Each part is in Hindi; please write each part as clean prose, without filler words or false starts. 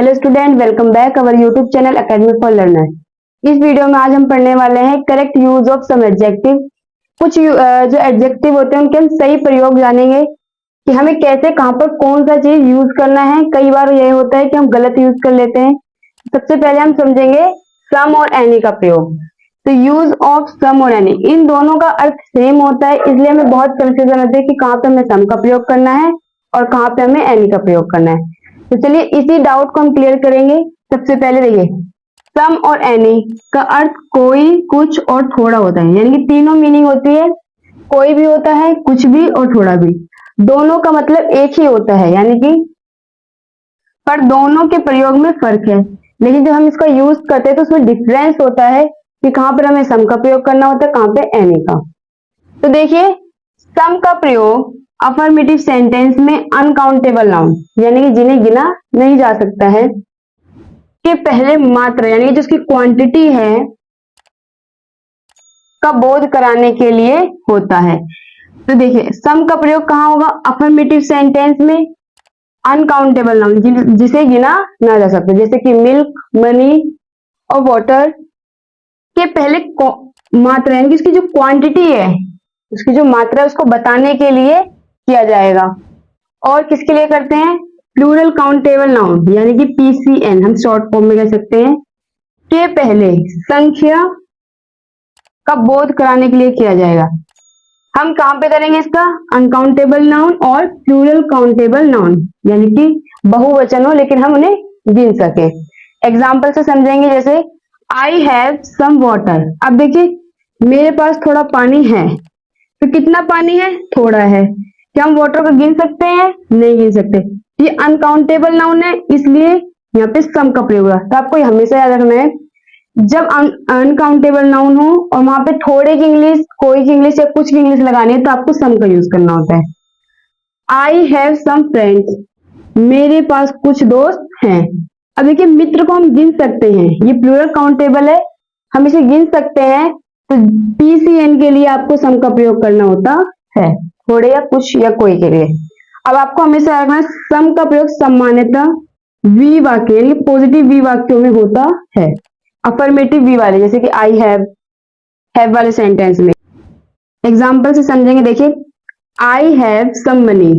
Hello student, welcome back our YouTube channel academy for learner. इस वीडियो में आज हम पढ़ने वाले हैं correct use of some adjective. कुछ जो एडजेक्टिव होते हैं उनके हम सही प्रयोग जानेंगे कि हमें कैसे कहाँ पर कौन सा चीज यूज करना है। कई बार यह होता है कि हम गलत यूज कर लेते हैं। सबसे पहले हम समझेंगे सम और एनी का प्रयोग। तो यूज ऑफ सम और एनी, इन दोनों का अर्थ सेम होता है, इसलिए हमें बहुत कंफ्यूजन होती है कि कहाँ पे हमें सम का प्रयोग करना है और कहाँ पे हमें एनी का प्रयोग करना है। तो चलिए इसी डाउट को हम क्लियर करेंगे। सबसे पहले देखिए, सम और एनी का अर्थ कोई, कुछ और थोड़ा होता है, यानी कि तीनों मीनिंग होती है। कोई भी होता है, कुछ भी और थोड़ा भी, दोनों का मतलब एक ही होता है, यानी कि पर दोनों के प्रयोग में फर्क है। लेकिन जब हम इसका यूज करते हैं तो उसमें डिफरेंस होता है कि कहाँ पर हमें सम का प्रयोग करना होता है, कहाँ पे एनी का। तो देखिए, सम का प्रयोग अफर्मेटिव सेंटेंस में अनकाउंटेबल नाउन, यानी कि जिन्हें गिना नहीं जा सकता है, के पहले मात्रा यानी कि जिसकी क्वांटिटी है का बोध कराने के लिए होता है। तो देखिए, सम का प्रयोग कहाँ होगा? अफर्मेटिव सेंटेंस में अनकाउंटेबल नाउन, जिसे गिना ना जा सकता, जैसे कि मिल्क, मनी और वाटर के पहले मात्रा यानी कि उसकी जो क्वांटिटी है, उसकी जो मात्रा है उसको बताने के लिए किया जाएगा। और किसके लिए करते हैं? प्लूरल काउंटेबल नाउन यानी कि पीसीएन, हम शॉर्ट फॉर्म में कह सकते हैं, के पहले संख्या का बोध कराने के लिए किया जाएगा। हम कहां पे करेंगे इसका? अनकाउंटेबल नाउन और प्लूरल काउंटेबल नाउन, यानी कि बहुवचन हो लेकिन हम उन्हें गिन सके। एग्जाम्पल से समझेंगे, जैसे आई हैव सम वाटर। अब देखिए, मेरे पास थोड़ा पानी है। तो कितना पानी है? थोड़ा है। क्या हम वाटर को गिन सकते हैं? नहीं गिन सकते। ये अनकाउंटेबल नाउन है, इसलिए यहाँ पे सम का प्रयोग हुआ। तो आपको हमेशा याद रखना है, जब अनकाउंटेबल नाउन हो और वहां पे थोड़े की इंग्लिश, कोई की इंग्लिश या कुछ की इंग्लिश लगानी है, तो आपको सम का यूज करना होता है। आई हैव सम फ्रेंड्स, मेरे पास कुछ दोस्त हैं। अब देखिए, मित्र को हम गिन सकते हैं, ये प्लूरल काउंटेबल है, हम इसे गिन सकते हैं। तो पीसीएन के लिए आपको सम का प्रयोग करना होता है, थोड़े या कुछ या कोई के लिए। अब आपको हमेशा रखना है, सम का प्रयोग सामान्यतः वी वाक्य यानी पॉजिटिव वी वाक्यों में होता है, अफर्मेटिव वी वाले, जैसे कि आई हैव वाले सेंटेंस में। एग्जाम्पल से समझेंगे, देखिए आई हैव सम मनी,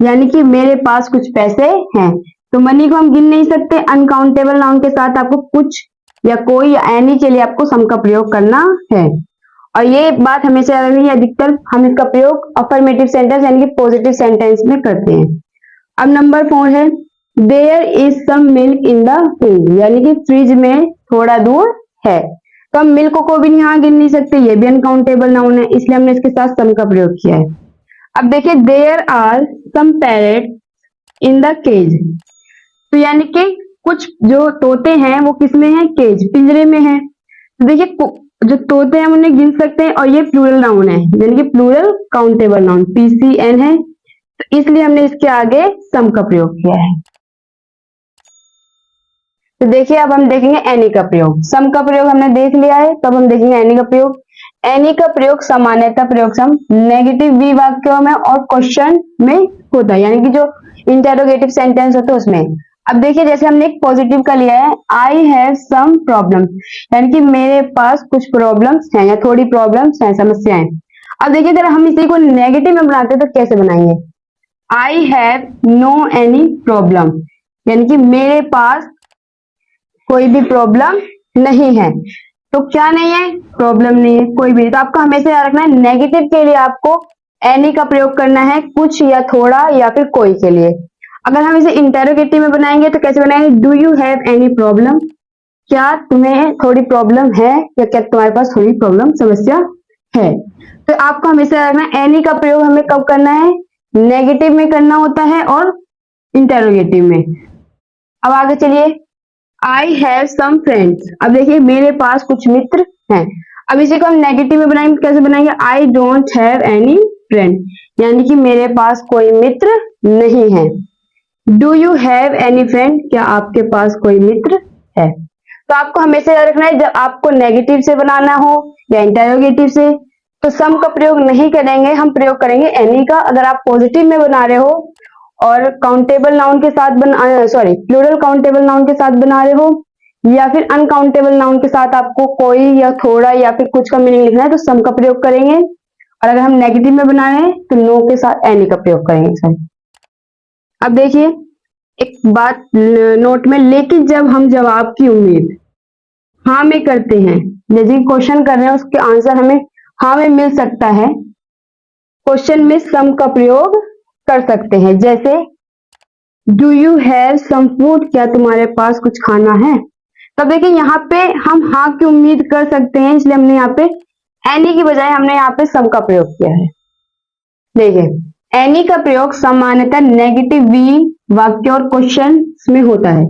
यानी कि मेरे पास कुछ पैसे हैं। तो मनी को हम गिन नहीं सकते, अनकाउंटेबल नाउन के साथ आपको कुछ या कोई या एनी के लिए आपको सम का प्रयोग करना है। और ये बात हमेशा याद रखनी है, अधिकतर हम इसका प्रयोग अफर्मेटिव सेंटेंस यानी कि पॉजिटिव सेंटेंस में करते हैं। अब नंबर 4 है, there is some milk in the fridge, यानी कि फ्रिज में थोड़ा दूध है। तो हम मिल्क को भी यहाँ गिन नहीं सकते, ये भी अनकाउंटेबल नाउन है, इसलिए हमने इसके साथ सम का प्रयोग किया है। अब देखिए, there are some parrots in the cage, तो यानी कि कुछ जो तोते हैं वो किसमें है? केज, पिंजरे में है। तो देखिए, जो तोते हैं हम उन्हें गिन सकते हैं, और ये प्लूरल नाउन है यानी कि प्लूरल काउंटेबल नाउन, पीसीएन है, तो इसलिए हमने इसके आगे सम का प्रयोग किया है। तो देखिए, अब हम देखेंगे एनी का प्रयोग। सम का प्रयोग हमने देख लिया है, तब हम देखेंगे एनी का प्रयोग। एनी का प्रयोग सामान्यतः प्रयोग सम नेगेटिव वी वाक्यों में और क्वेश्चन में होता है, यानी कि जो इंटरोगेटिव सेंटेंस होते हैं उसमें। अब देखिए, जैसे हमने एक पॉजिटिव का लिया है, आई हैव सम प्रॉब्लम, यानी कि मेरे पास कुछ प्रॉब्लम्स हैं या थोड़ी प्रॉब्लम्स हैं, समस्याएं। अब देखिए, अगर हम इसी को नेगेटिव में बनाते तो कैसे बनाएंगे? I have no any problem, यानी कि मेरे पास कोई भी प्रॉब्लम नहीं है। तो क्या नहीं है? प्रॉब्लम नहीं है, कोई भी। तो आपको हमेशा याद रखना है, नेगेटिव के लिए आपको एनी का प्रयोग करना है, कुछ या थोड़ा या फिर कोई के लिए। अगर हम इसे इंटरोगेटिव में बनाएंगे तो कैसे बनाएंगे? Do you have any problem, क्या तुम्हें थोड़ी प्रॉब्लम है, या क्या तुम्हारे पास थोड़ी प्रॉब्लम, समस्या है। तो आपको हमेशा याद रखना है, एनी का प्रयोग हमें कब करना है? नेगेटिव में करना होता है और इंटरोगेटिव में। अब आगे चलिए, आई हैव सम फ्रेंड्स। अब देखिए, मेरे पास कुछ मित्र हैं। अब इसी को हम नेगेटिव में बनाएंगे, कैसे बनाएंगे? I don't have any friend, यानी कि मेरे पास कोई मित्र नहीं है। Do you have any friend, क्या आपके पास कोई मित्र है। तो आपको हमेशा याद रखना है, जब आपको नेगेटिव से बनाना हो या इंटरोगेटिव से, तो सम का प्रयोग नहीं करेंगे, हम प्रयोग करेंगे एनी का। अगर आप पॉजिटिव में बना रहे हो और काउंटेबल नाउन के साथ प्लूरल काउंटेबल नाउन के साथ बना रहे हो, या फिर अनकाउंटेबल नाउन के साथ आपको कोई या थोड़ा या फिर कुछ का मीनिंग लिखना है तो सम का प्रयोग करेंगे, और अगर हम नेगेटिव में बना रहे हैं तो नो के साथ एनी का प्रयोग करेंगे सर। अब देखिए एक बात नोट में, लेकिन जब हम जवाब की उम्मीद हाँ में करते हैं, यदि क्वेश्चन कर रहे हैं उसके आंसर हमें हाँ में मिल सकता है, क्वेश्चन में सम का प्रयोग कर सकते हैं। जैसे do you have some food, क्या तुम्हारे पास कुछ खाना है। तब देखिए यहाँ पे हम हाँ की उम्मीद कर सकते हैं, इसलिए हमने यहाँ पे एनी की बजाय हमने यहाँ पे सम का प्रयोग किया है। देखिए एनी का प्रयोग सामान्यतः नेगेटिव वी वाक्य और क्वेश्चन में होता है,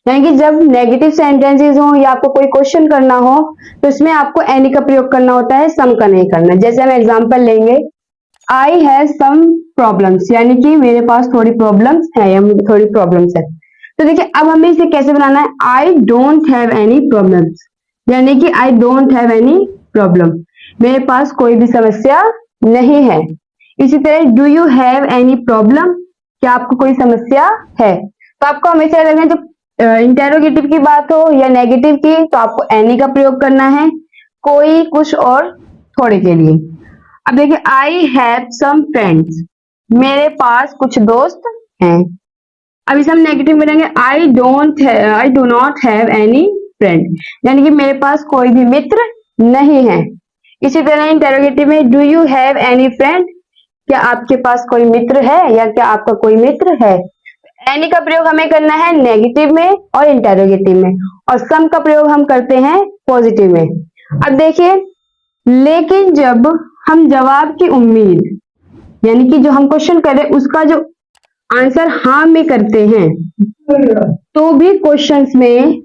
यानी कि जब नेगेटिव सेंटेंसेस हो या आपको कोई क्वेश्चन करना हो तो इसमें आपको एनी का प्रयोग करना होता है, सम का नहीं करना। जैसे हम एग्जांपल लेंगे, आई हैव सम प्रॉब्लम्स, यानी कि मेरे पास थोड़ी प्रॉब्लम्स है या मुझे थोड़ी प्रॉब्लम्स है। तो देखिए अब हमें इसे कैसे बनाना है, I don't have any problems, यानी कि I don't have any problem, मेरे पास कोई भी समस्या नहीं है। इसी तरह do you have any problem, क्या आपको कोई समस्या है। तो आपको हमेशा याद रखना है, जब इंटेरोगेटिव की बात हो या नेगेटिव की तो आपको एनी का प्रयोग करना है, कोई, कुछ और थोड़े के लिए। अब देखिए आई हैव सम फ्रेंड्स, मेरे पास कुछ दोस्त हैं। अब इसे हम नेगेटिव में लेंगे, I do not have any friend, यानी कि मेरे पास कोई भी मित्र नहीं है। इसी तरह इंटेरोगेटिव में do you have any friend, क्या आपके पास कोई मित्र है या क्या आपका कोई मित्र है। एनी का प्रयोग हमें करना है नेगेटिव में और इंटेरोगेटिव में, और सम का प्रयोग हम करते हैं पॉजिटिव में। अब देखिए लेकिन जब हम जवाब की उम्मीद, यानी कि जो हम क्वेश्चन कर रहे हैं उसका जो आंसर हाँ में करते हैं, तो भी क्वेश्चंस में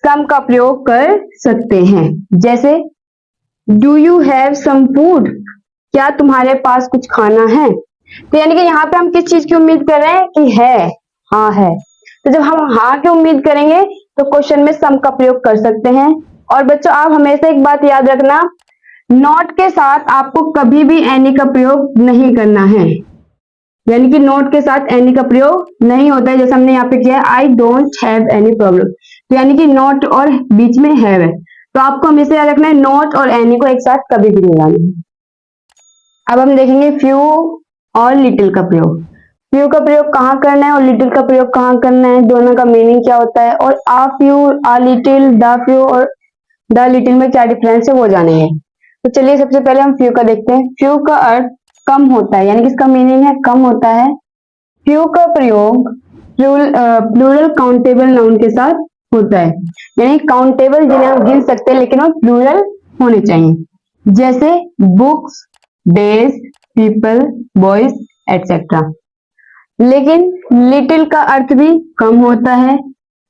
सम का प्रयोग कर सकते हैं। जैसे do you have some food, क्या तुम्हारे पास कुछ खाना है। तो यानी कि यहाँ पे हम किस चीज की उम्मीद कर रहे हैं कि है, हाँ है। तो जब हम हाँ की उम्मीद करेंगे तो क्वेश्चन में सम का प्रयोग कर सकते हैं। और बच्चों आप हमेशा एक बात याद रखना, नॉट के साथ आपको कभी भी एनी का प्रयोग नहीं करना है, यानी कि नोट के साथ एनी का प्रयोग नहीं होता है। जैसे हमने यहाँ पे किया है I don't have any problem, तो यानी कि नॉट और बीच में हैव है, तो आपको हमेशा याद रखना है नॉट और एनी को एक साथ कभी भी नहीं लाना है। अब हम देखेंगे फ्यू और लिटिल का प्रयोग। फ्यू का प्रयोग कहाँ करना है और लिटिल का प्रयोग कहाँ करना है, दोनों का मीनिंग क्या होता है, और आ few, uh little, the few और द लिटिल में क्या डिफरेंस है वो जानेंगे। तो चलिए सबसे पहले हम फ्यू का देखते हैं। फ्यू का अर्थ कम होता है, यानी कि इसका मीनिंग है कम होता है। फ्यू का प्रयोग प्लूरल काउंटेबल नाउन के साथ होता है, यानी काउंटेबल जिन्हें हम गिन सकते हैं लेकिन वो प्लूरल होने चाहिए। जैसे books, days, people, boys etcetera. लेकिन लिटिल का अर्थ भी कम होता है,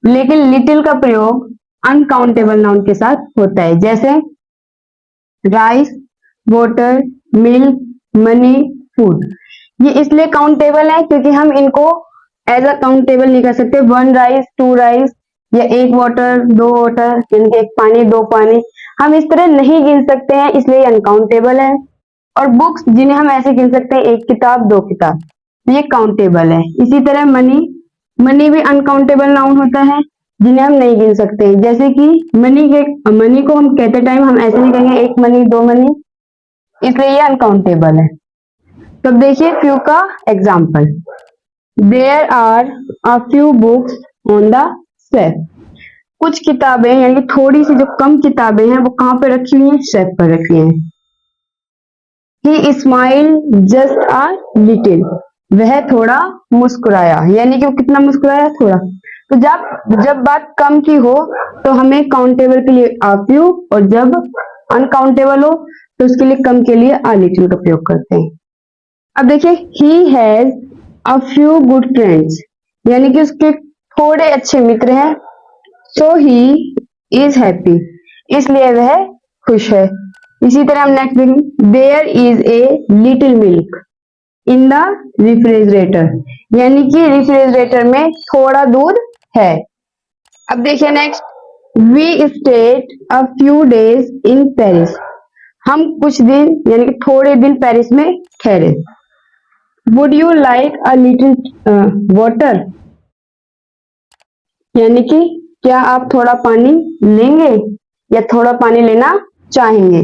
लेकिन लिटिल का प्रयोग अनकाउंटेबल नाउन के साथ होता है। जैसे rice, water, milk, money, food. ये इसलिए काउंटेबल है क्योंकि हम इनको एज अ काउंटेबल नहीं कर सकते, 1 राइस, 2 राइस या 1 वाटर, 2 वाटर, यानी कि 1 पानी, 2 पानी, हम इस तरह नहीं गिन सकते हैं, इसलिए अनकाउंटेबल है। और बुक्स जिन्हें हम ऐसे गिन सकते हैं 1 किताब, 2 किताब, ये काउंटेबल है। इसी तरह मनी भी अनकाउंटेबल नाउन होता है जिन्हें हम नहीं गिन सकते। जैसे कि मनी को हम कहते टाइम हम ऐसे नहीं कहेंगे 1 मनी, 2 मनी, इसलिए ये अनकाउंटेबल है। तो देखिए फ्यू का example, there are a few books on the shelf. कुछ किताबें यानी कि थोड़ी सी जो कम किताबें हैं वो कहाँ पे रखी हुई हैं, शेल्फ पर रखी हैं। ही स्माइल्ड जस्ट अ लिटिल, वह थोड़ा मुस्कुराया, यानी कि वो कितना मुस्कुराया, थोड़ा। तो जब बात कम की हो तो हमें काउंटेबल के लिए आ फ्यू, और जब अनकाउंटेबल हो तो उसके लिए कम के लिए आ लिटिल का प्रयोग करते हैं। अब देखिए he has a few good friends, यानी कि उसके थोड़े अच्छे मित्र हैं। सो ही इज हैप्पी, इसलिए वह खुश है। इसी तरह हम नेक्स्ट देखेंगे, there is a little milk in the refrigerator, यानी कि रेफ्रिजरेटर में थोड़ा दूध है। अब देखिए next, we stayed a few days in Paris, हम कुछ दिन यानी कि थोड़े दिन पेरिस में ठहरे। Would you like a little water, यानी कि क्या आप थोड़ा पानी लेंगे या थोड़ा पानी लेना चाहेंगे।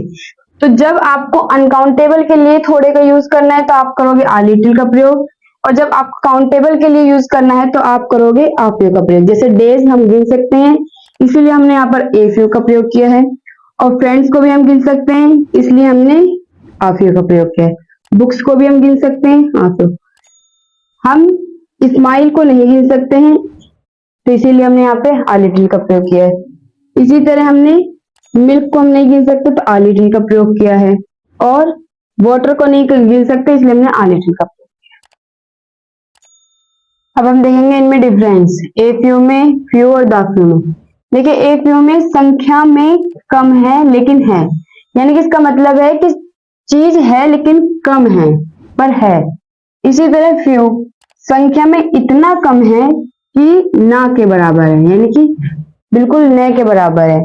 तो जब आपको अनकाउंटेबल के लिए थोड़े का यूज करना है तो आप करोगे आ लिटिल का प्रयोग, और जब आपको काउंटेबल के लिए यूज करना है तो आप करोगे आ फ्यू का प्रयोग। जैसे डेज हम गिन सकते हैं, इसीलिए हमने यहाँ पर ए फ्यू का प्रयोग किया है, और फ्रेंड्स को भी हम गिन सकते हैं, इसलिए हमने आ फ्यू का प्रयोग किया है। बुक्स को भी हम गिन सकते हैं, आ फ्यू। हम स्माइल को नहीं गिन सकते हैं, तो इसीलिए हमने यहाँ पे आ लिटिल का प्रयोग किया है। इसी तरह हमने मिल्क को हम नहीं गिन सकते तो आ लिटिल का प्रयोग किया है, और वाटर को नहीं गिन सकते इसलिए हमने आ लिटिल का प्रयोग किया। अब हम देखेंगे इनमें डिफरेंस ए फ्यू में, फ्यू और द फ्यू में। देखिए ए फ्यू में संख्या में कम है लेकिन है, यानी कि इसका मतलब है कि चीज है लेकिन कम है पर है। इसी तरह फ्यू संख्या में इतना कम है कि ना के बराबर है, यानी कि बिल्कुल न के बराबर है।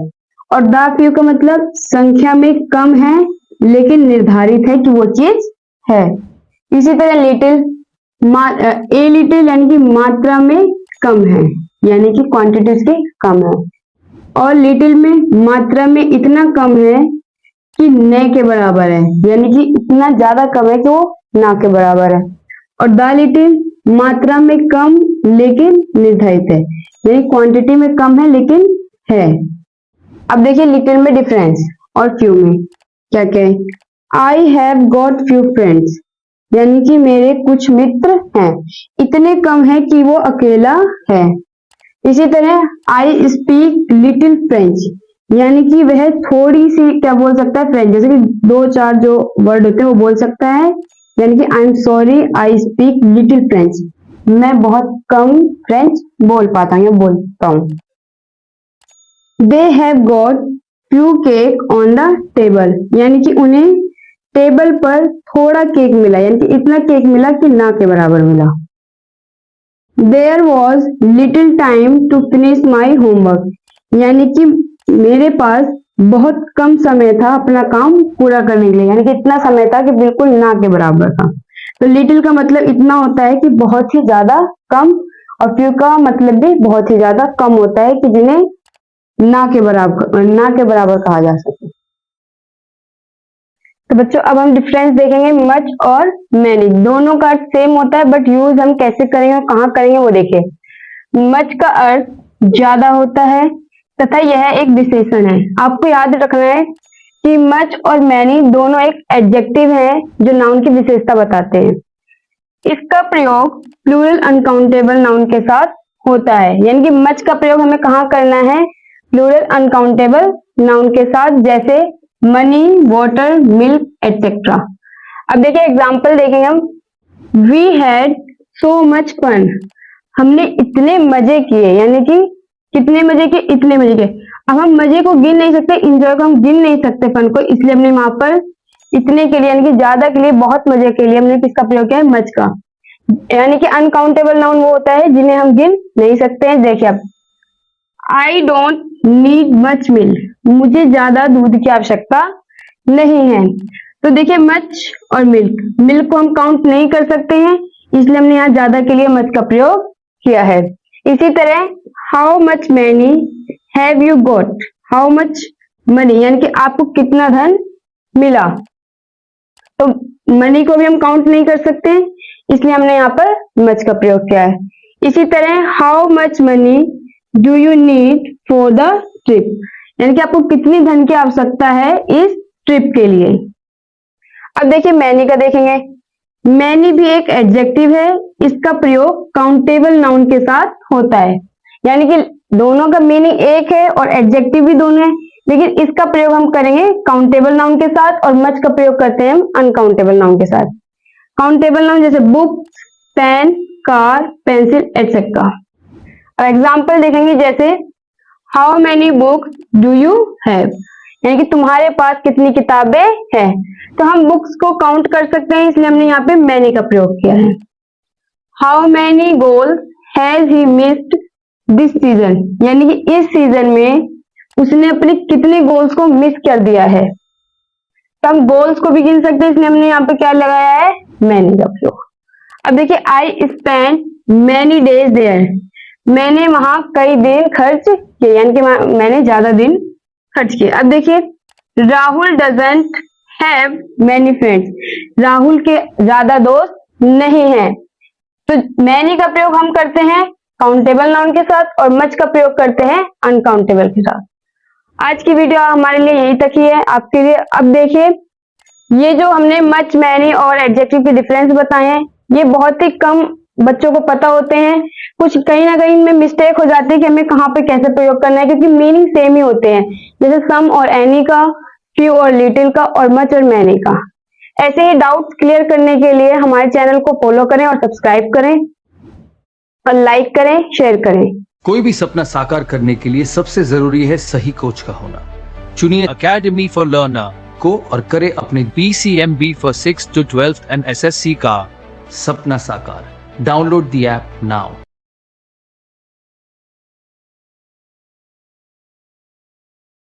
और द फ्यू का मतलब संख्या में कम है लेकिन निर्धारित है कि वो चीज है। इसी तरह लिटिल ए लिटिल यानी कि मात्रा में कम है, यानी कि क्वांटिटी उसकी कम है, और लिटिल में मात्रा में इतना कम है कि न के बराबर है, यानी कि इतना ज्यादा कम है कि वो ना के बराबर है। और द लिटिल मात्रा में कम लेकिन निर्धारित है, यानी क्वांटिटी में कम है लेकिन है। अब देखिए लिटिल में डिफरेंस और फ्यू में क्या क्या है। I have got few friends, यानी कि मेरे कुछ मित्र हैं, इतने कम है कि वो अकेला है। इसी तरह आई स्पीक लिटिल फ्रेंच, यानी कि वह थोड़ी सी क्या बोल सकता है फ्रेंच, जैसे कि 2-4 जो वर्ड होते हैं वो बोल सकता है, यानी कि I am sorry I speak little French, मैं बहुत कम फ्रेंच बोल पाता हूँ या बोलता हूँ। They have got few cake on the table, यानी कि उन्हें टेबल पर थोड़ा केक मिला, यानी कि इतना केक मिला कि ना के बराबर मिला। There was little time to finish my homework, यानी कि मेरे पास बहुत कम समय था अपना काम पूरा करने के लिए, यानी कि इतना समय था कि बिल्कुल ना के बराबर था। तो लिटिल का मतलब इतना होता है कि बहुत ही ज्यादा कम, और फ्यू का मतलब भी बहुत ही ज्यादा कम होता है कि जिन्हें ना के बराबर कहा जा सके। तो बच्चों अब हम डिफरेंस देखेंगे मच और मैनी। दोनों का अर्थ सेम होता है बट यूज हम कैसे करेंगे और कहाँ करेंगे वो देखिए। मच का अर्थ ज्यादा होता है तथा यह एक विशेषण है। आपको याद रखना है कि मच और मैनी दोनों एक एडजेक्टिव है जो नाउन की विशेषता बताते हैं। इसका प्रयोग प्लूरल अनकाउंटेबल नाउन के साथ होता है, यानी कि मच का प्रयोग हमें कहाँ करना है, प्लूरल अनकाउंटेबल नाउन के साथ, जैसे मनी, वाटर, मिल्क एटसेट्रा। अब देखिए एग्जांपल देखेंगे हम। We had so much fun, हमने इतने मजे किए, यानी कि कितने मजे किए, इतने मजे किए। अब हम मजे को गिन नहीं सकते, इंजॉय को हम गिन नहीं सकते फन को, इसलिए हमने वहां पर इतने के लिए यानी कि ज्यादा के लिए, बहुत मजे के लिए हमने किसका प्रयोग किया है, मच का। यानी कि अनकाउंटेबल नाउन वो होता है जिन्हें हम गिन नहीं सकते हैं। देखिए अब I don't need much milk, मुझे ज्यादा दूध की आवश्यकता नहीं है। तो देखिए मच और मिल्क, मिल्क को हम काउंट नहीं कर सकते हैं इसलिए हमने यहाँ ज्यादा के लिए मच का प्रयोग किया है। इसी तरह how much money have you got, how much money यानी कि आपको कितना धन मिला, तो मनी को भी हम काउंट नहीं कर सकते इसलिए हमने यहाँ पर मच का प्रयोग किया है। इसी तरह how much money do you need for the trip, यानी कि आपको कितनी धन की आवश्यकता है इस ट्रिप के लिए। अब देखिए मैनी का देखेंगे। मैनी भी एक एडजेक्टिव है, इसका प्रयोग काउंटेबल नाउन के साथ होता है, यानी कि दोनों का मीनिंग एक है और एडजेक्टिव भी दोनों है, लेकिन इसका प्रयोग हम करेंगे काउंटेबल नाउन के साथ और मच का प्रयोग करते हैं हम अनकाउंटेबल नाउन के साथ। काउंटेबल नाउन जैसे book, pen, car, pencil etcetera. और एग्जाम्पल देखेंगे जैसे how many books do you have, यानी कि तुम्हारे पास कितनी किताबें हैं। तो हम बुक्स को काउंट कर सकते हैं इसलिए हमने यहाँ पे मैनी का प्रयोग किया है। How many goals has he missed this season, यानी कि इस सीजन में उसने अपने कितने गोल्स को मिस कर दिया है। तो हम गोल्स को भी गिन सकते हैं इसलिए हमने यहाँ पे क्या लगाया है, मैनी का प्रयोग। अब देखिए I spend many days there, मैंने वहां कई दिन खर्च किए, यानी कि मैंने ज्यादा दिन खर्च किए। अब देखिए Rahul doesn't have many friends, Rahul के ज्यादा दोस्त नहीं हैं। तो मैनी का प्रयोग हम करते हैं काउंटेबल नाउन के साथ और मच का प्रयोग करते हैं अनकाउंटेबल के साथ। आज की वीडियो हमारे लिए यही तक ही है आपके लिए। अब देखिए ये जो हमने मच, मैनी और एडजेक्टिव के डिफरेंस बताए हैं, ये बहुत ही कम बच्चों को पता होते हैं। कुछ कहीं ना कहीं में मिस्टेक हो जाती है कि हमें कहाँ पे कैसे प्रयोग करना है, क्योंकि मीनिंग सेम ही होते हैं, जैसे सम और एनी का, फ्यू और लिटिल का, और मच और मैनी का। ऐसे ही डाउट्स क्लियर करने के लिए हमारे चैनल को फॉलो करें और सब्सक्राइब करें और लाइक करें, शेयर करें। कोई भी सपना साकार करने के लिए सबसे जरूरी है सही कोच का होना। चुनिए अकेडमी फॉर लर्नर को और करें अपने BCMB for 6th to 12th and SSC का सपना साकार। Download the app now.